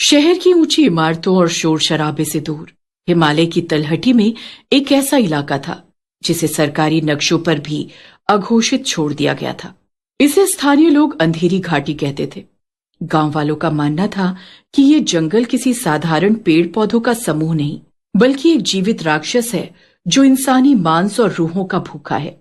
शहर की ऊंची इमारतों और शोर शराबे से दूर हिमालय की तलहटी में एक ऐसा इलाका था जिसे सरकारी नक्शों पर भी अघोषित छोड़ दिया गया था। इसे स्थानीय लोग अंधेरी घाटी कहते थे। गांव वालों का मानना था कि ये जंगल किसी साधारण पेड़ पौधों का समूह नहीं, बल्कि एक जीवित राक्षस है जो इंसानी मांस और रूहों का भूखा है।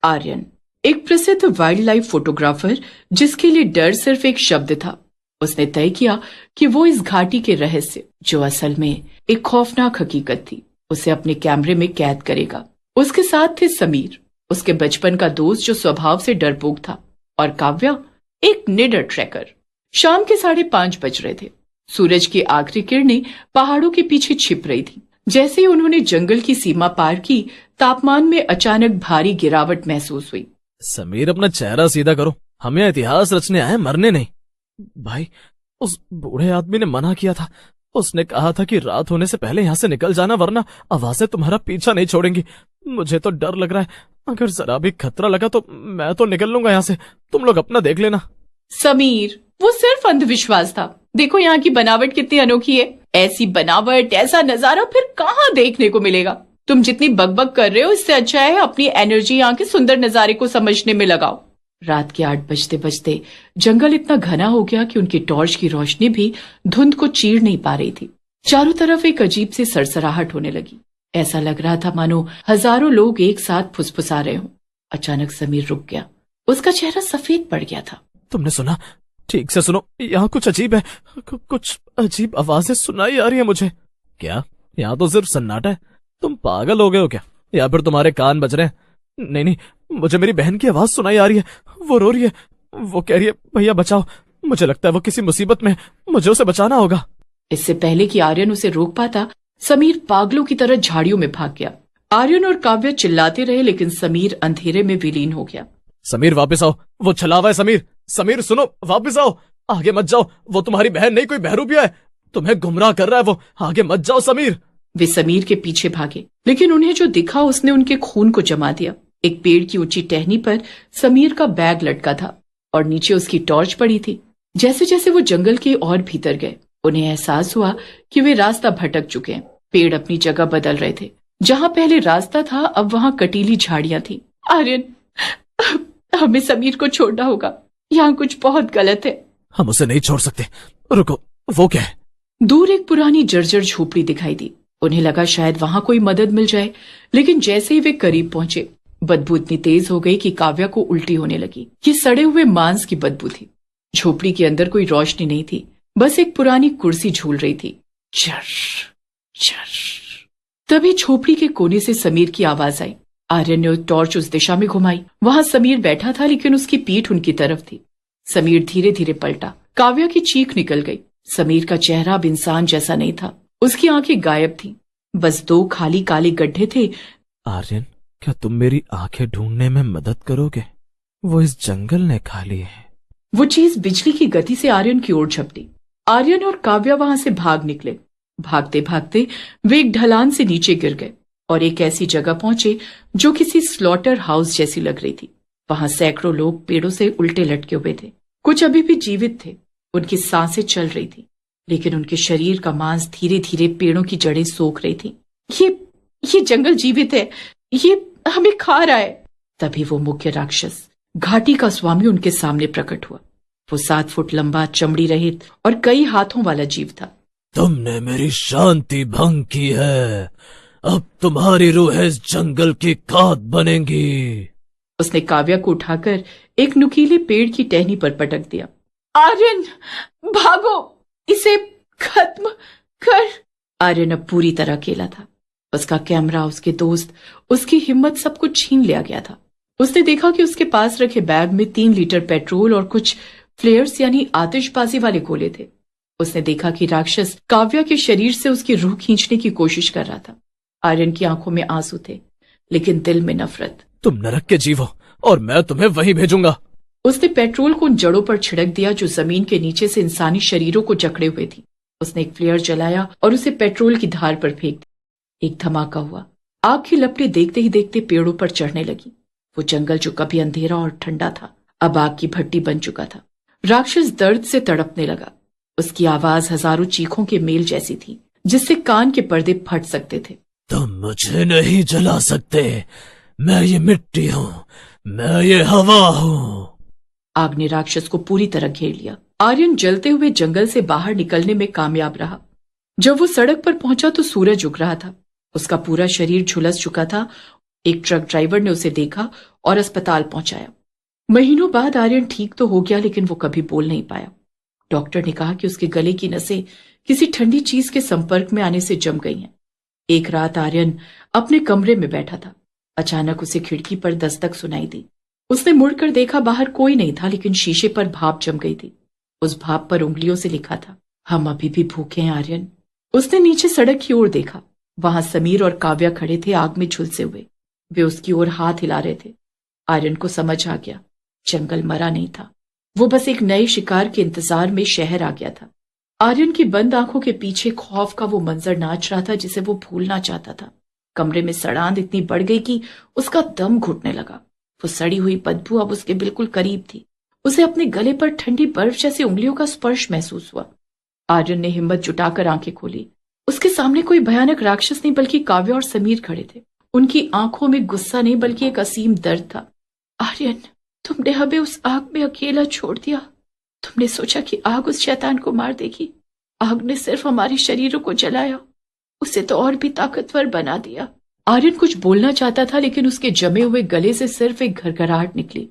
आर्यन, एक प्रसिद्ध वाइल्ड लाइफ फोटोग्राफर जिसके लिए डर सिर्फ एक शब्द था, उसने तय किया कि वो इस घाटी के रहस्य, जो असल में एक खौफनाक हकीकत थी, उसे अपने कैमरे में कैद करेगा। उसके साथ थे समीर, उसके बचपन का दोस्त जो स्वभाव से डरपोक था, और काव्या, एक निडर ट्रैकर। शाम के 5:30 बज रहे थे। सूरज की आखिरी किरणें पहाड़ों के पीछे छिप रही थी। जैसे ही उन्होंने जंगल की सीमा पार की, तापमान में अचानक भारी गिरावट महसूस हुई। समीर, अपना चेहरा सीधा करो, हम यहाँ इतिहास रचने आए, मरने नहीं। भाई, उस बूढ़े आदमी ने मना किया था। उसने कहा था कि रात होने से पहले यहाँ से निकल जाना, वरना आवाजें तुम्हारा पीछा नहीं छोड़ेंगी। मुझे तो डर लग रहा है, अगर जरा भी खतरा लगा तो मैं तो निकल लूंगा यहाँ से। तुम लोग अपना देख लेना। समीर, वो सिर्फ अंधविश्वास था। देखो यहाँ की बनावट कितनी अनोखी है। ऐसी बनावट, ऐसा नजारा फिर कहाँ देखने को मिलेगा। तुम जितनी बकबक कर रहे हो, इससे अच्छा है अपनी एनर्जी यहाँ के सुंदर नजारे को समझने में लगाओ। रात के 8 बजते बजते जंगल इतना घना हो गया कि उनकी टॉर्च की रोशनी भी धुंध को चीर नहीं पा रही थी। चारों तरफ एक अजीब सी सरसराहट होने लगी। ऐसा लग रहा था मानो हजारों लोग एक साथ फुसफुसा रहे हों। अचानक समीर रुक गया। उसका चेहरा सफेद पड़ गया था। तुमने सुना? ठीक से सुनो, यहाँ कुछ अजीब है। कुछ अजीब आवाजें सुनाई आ रही है मुझे। क्या? यहाँ तो सिर्फ सन्नाटा है। तुम पागल हो गए हो क्या, या फिर तुम्हारे कान बज रहे हैं? नहीं नहीं, मुझे मेरी बहन की आवाज सुनाई आ रही है। वो रो रही है, वो कह रही है, भैया बचाओ। मुझे लगता है वो किसी मुसीबत में, मुझे उसे बचाना होगा। इससे पहले कि आर्यन उसे रोक पाता, समीर पागलों की तरह झाड़ियों में भाग गया। आर्यन और काव्या चिल्लाते रहे, लेकिन समीर अंधेरे में विलीन हो गया। समीर, वापस आओ, वो छलावा है। समीर, समीर सुनो, वापस आओ, आगे मत जाओ। वो तुम्हारी बहन नहीं, कोई बहरूपिया है, तुम्हें गुमराह कर रहा है वो। आगे मत जाओ समीर। वे समीर के पीछे भागे, लेकिन उन्हें जो दिखा उसने उनके खून को जमा दिया। एक पेड़ की ऊंची टहनी पर समीर का बैग लटका था और नीचे उसकी टॉर्च पड़ी थी। जैसे जैसे वो जंगल के और भीतर गए, उन्हें एहसास हुआ कि वे रास्ता भटक चुके हैं। पेड़ अपनी जगह बदल रहे थे। जहां पहले रास्ता था, अब वहां कटीली झाड़ियां थी। आर्यन, हमें समीर को छोड़ना होगा, यहाँ कुछ बहुत गलत है। हम उसे नहीं छोड़ सकते। रुको, वो क्या है? दूर एक पुरानी जर्जर झोपड़ी दिखाई दी। उन्हें लगा शायद वहां कोई मदद मिल जाए, लेकिन जैसे ही वे करीब पहुंचे, बदबू इतनी तेज हो गई कि काव्या को उल्टी होने लगी। ये सड़े हुए मांस की बदबू थी। झोपड़ी के अंदर कोई रोशनी नहीं थी, बस एक पुरानी कुर्सी झूल रही थी। चर चर। तभी झोपड़ी के कोने से समीर की आवाज आई। आर्यन ने टॉर्च उस दिशा में घुमाई। वहां समीर बैठा था, लेकिन उसकी पीठ उनकी तरफ थी। समीर धीरे धीरे पलटा। काव्या की चीख निकल गई। समीर का चेहरा अब इंसान जैसा नहीं था। उसकी आंखें गायब थीं। बस 2 खाली काले गड्ढे थे। आर्यन, क्या तुम मेरी आंखें ढूंढने में मदद करोगे? वो इस जंगल ने खा ली है। वो चीज बिजली की गति से आर्यन की ओर झपटी। आर्यन और काव्या वहां से भाग निकले। भागते भागते वे एक ढलान से नीचे गिर गए और एक ऐसी जगह पहुंचे जो किसी स्लॉटर हाउस जैसी लग रही थी। वहां सैकड़ों लोग पेड़ों से उल्टे लटके हुए थे। कुछ अभी भी जीवित थे। उनकी सांसें चल रही थी, लेकिन उनके शरीर का मांस धीरे धीरे पेड़ों की जड़ें सोख रही थी। ये जंगल जीवित है, ये हमें खा रहा है। तभी वो मुख्य राक्षस, घाटी का स्वामी, उनके सामने प्रकट हुआ। वो 7 फुट लंबा, चमड़ी रहित और कई हाथों वाला जीव था। तुमने मेरी शांति भंग की है, अब तुम्हारी रूह इस जंगल की खाद बनेंगी। उसने काव्या को उठाकर एक नुकीले पेड़ की टहनी पर पटक दिया। आर्यन, भागो, इसे खत्म कर। आर्यन अब पूरी तरह अकेला था। उसका कैमरा, उसके दोस्त, उसकी हिम्मत, सब कुछ छीन लिया गया था। उसने देखा कि उसके पास रखे बैग में 3 लीटर पेट्रोल और कुछ फ्लेयर्स यानी आतिशबाजी वाले गोले थे। उसने देखा कि राक्षस काव्या के शरीर से उसकी रूह खींचने की कोशिश कर रहा था। आर्यन की आंखों में आंसू थे, लेकिन दिल में नफरत। तुम नरक के जीव हो और मैं तुम्हें वहीं भेजूंगा। उसने पेट्रोल को उन जड़ों पर छिड़क दिया जो जमीन के नीचे से इंसानी शरीरों को जकड़े हुए थी। उसने एक फ्लेयर जलाया और उसे पेट्रोल की धार पर फेंक दिया। एक धमाका हुआ। आग की लपटें देखते ही देखते पेड़ों पर चढ़ने लगी। वो जंगल जो कभी अंधेरा और ठंडा था, अब आग की भट्टी बन चुका था। राक्षस दर्द से तड़पने लगा। उसकी आवाज हजारों चीखों के मेल जैसी थी, जिससे कान के पर्दे फट सकते थे। तुम मुझे नहीं जला सकते, मैं ये मिट्टी हूँ, मैं ये हवा हूँ। आग ने राक्षस को पूरी तरह घेर लिया। आर्यन जलते हुए जंगल से बाहर निकलने में कामयाब रहा। जब वो सड़क पर पहुंचा तो सूरज उग रहा था। उसका पूरा शरीर झुलस चुका था। एक ट्रक ड्राइवर ने उसे देखा और अस्पताल पहुंचाया। महीनों बाद आर्यन ठीक तो हो गया, लेकिन वो कभी बोल नहीं पाया। डॉक्टर ने कहा कि उसके गले की नसें किसी ठंडी चीज के संपर्क में आने से जम गई हैं। एक रात आर्यन अपने कमरे में बैठा था। अचानक उसे खिड़की पर दस्तक सुनाई दी। उसने मुड़कर देखा, बाहर कोई नहीं था, लेकिन शीशे पर भाप जम गई थी। उस भाप पर उंगलियों से लिखा था, हम अभी भी भूखे हैं आर्यन। उसने नीचे सड़क की ओर देखा। वहां समीर और काव्या खड़े थे, आग में झुलसे हुए। वे उसकी ओर हाथ हिला रहे थे। आर्यन को समझ आ गया, जंगल मरा नहीं था, वो बस एक नए शिकार के इंतजार में शहर आ गया था। आर्यन की बंद आंखों के पीछे खौफ का वो मंजर नाच रहा था जिसे वो भूलना चाहता था। कमरे में सड़ांध इतनी बढ़ गई कि उसका दम घुटने लगा। वो सड़ी हुई बदबू अब उसके बिल्कुल करीब थी। उसे अपने गले पर ठंडी बर्फ जैसी उंगलियों का स्पर्श महसूस हुआ। आर्यन ने हिम्मत जुटाकर आंखें खोली। उसके सामने कोई भयानक राक्षस नहीं, बल्कि काव्या और समीर खड़े थे। उनकी आंखों में गुस्सा नहीं, बल्कि एक असीम दर्द था। आर्यन, तुमने हमें उस आग में अकेला छोड़ दिया। तुमने सोचा कि आग उस शैतान को मार देगी। आग ने सिर्फ हमारे शरीरों को जलाया, उसे तो और भी ताकतवर बना दिया। आर्यन कुछ बोलना चाहता था, लेकिन उसके जमे हुए गले से सिर्फ एक घरघराहट निकली।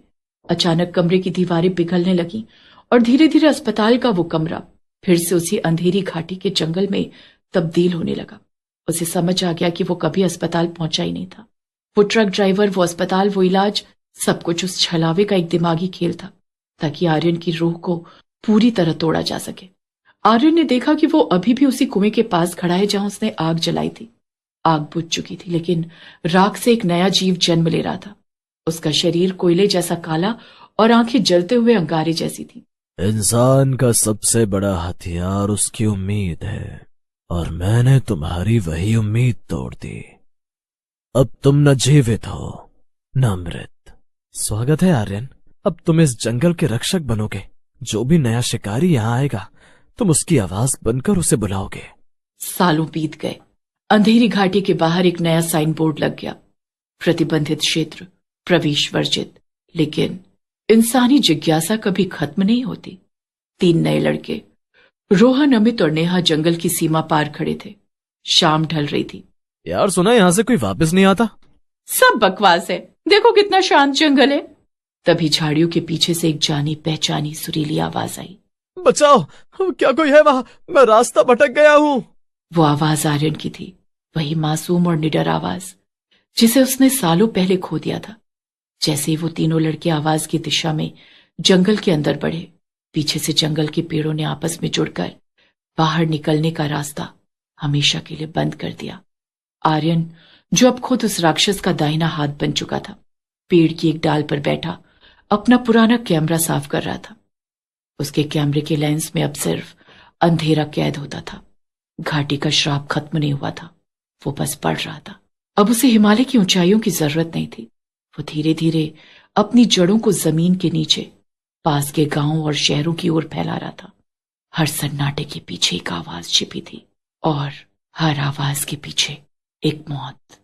अचानक कमरे की दीवारें पिघलने लगी और धीरे धीरे अस्पताल का वो कमरा फिर से उसी अंधेरी घाटी के जंगल में तब्दील होने लगा। उसे समझ आ गया कि वो कभी अस्पताल पहुंचा ही नहीं था। वो ट्रक ड्राइवर, वो अस्पताल, वो इलाज, सब कुछ उस छलावे का एक दिमागी खेल था, ताकि आर्यन की रूह को पूरी तरह तोड़ा जा सके। आर्यन ने देखा कि वो अभी भी उसी कुएं के पास खड़ा है जहां उसने आग जलाई थी। आग बुझ चुकी थी, लेकिन राख से एक नया जीव जन्म ले रहा था। उसका शरीर कोयले जैसा काला और आंखें जलते हुए अंगारे जैसी थी। इंसान का सबसे बड़ा हथियार उसकी उम्मीद है, और मैंने तुम्हारी वही उम्मीद तोड़ दी। अब तुम न जीवित हो न मृत। स्वागत है आर्यन, अब तुम इस जंगल के रक्षक बनोगे। जो भी नया शिकारी यहाँ आएगा, तुम उसकी आवाज बनकर उसे बुलाओगे। सालों बीत गए। अंधेरी घाटी के बाहर एक नया साइन बोर्ड लग गया, प्रतिबंधित क्षेत्र, प्रवेश वर्जित। लेकिन इंसानी जिज्ञासा कभी खत्म नहीं होती। 3 नए लड़के, रोहन, अमित और नेहा, जंगल की सीमा पार खड़े थे। शाम ढल रही थी। यार सुना यहाँ से कोई वापस नहीं आता। सब बकवास है, देखो कितना शांत जंगल है। तभी झाड़ियों के पीछे से एक जानी पहचानी सुरीली आवाज आई, बचाओ, क्या कोई है वहां? मैं रास्ता भटक गया हूँ। वो आवाज आर्यन की थी, वही मासूम और निडर आवाज जिसे उसने सालों पहले खो दिया था। जैसे ही वो तीनों लड़के आवाज की दिशा में जंगल के अंदर बढ़े, पीछे से जंगल के पेड़ों ने आपस में जुड़कर बाहर निकलने का रास्ता हमेशा के लिए बंद कर दिया। आर्यन, जो अब खुद उस राक्षस का दाहिना हाथ बन चुका था, पेड़ की एक डाल पर बैठा अपना पुराना कैमरा साफ कर रहा था। उसके कैमरे के लेंस में अब सिर्फ अंधेरा कैद होता था। घाटी का श्राप खत्म नहीं हुआ था, वो बस बढ़ रहा था। अब उसे हिमालय की ऊंचाइयों की जरूरत नहीं थी। वो धीरे धीरे अपनी जड़ों को जमीन के नीचे पास के गांवों और शहरों की ओर फैला रहा था। हर सन्नाटे के पीछे एक आवाज छिपी थी, और हर आवाज के पीछे एक मौत।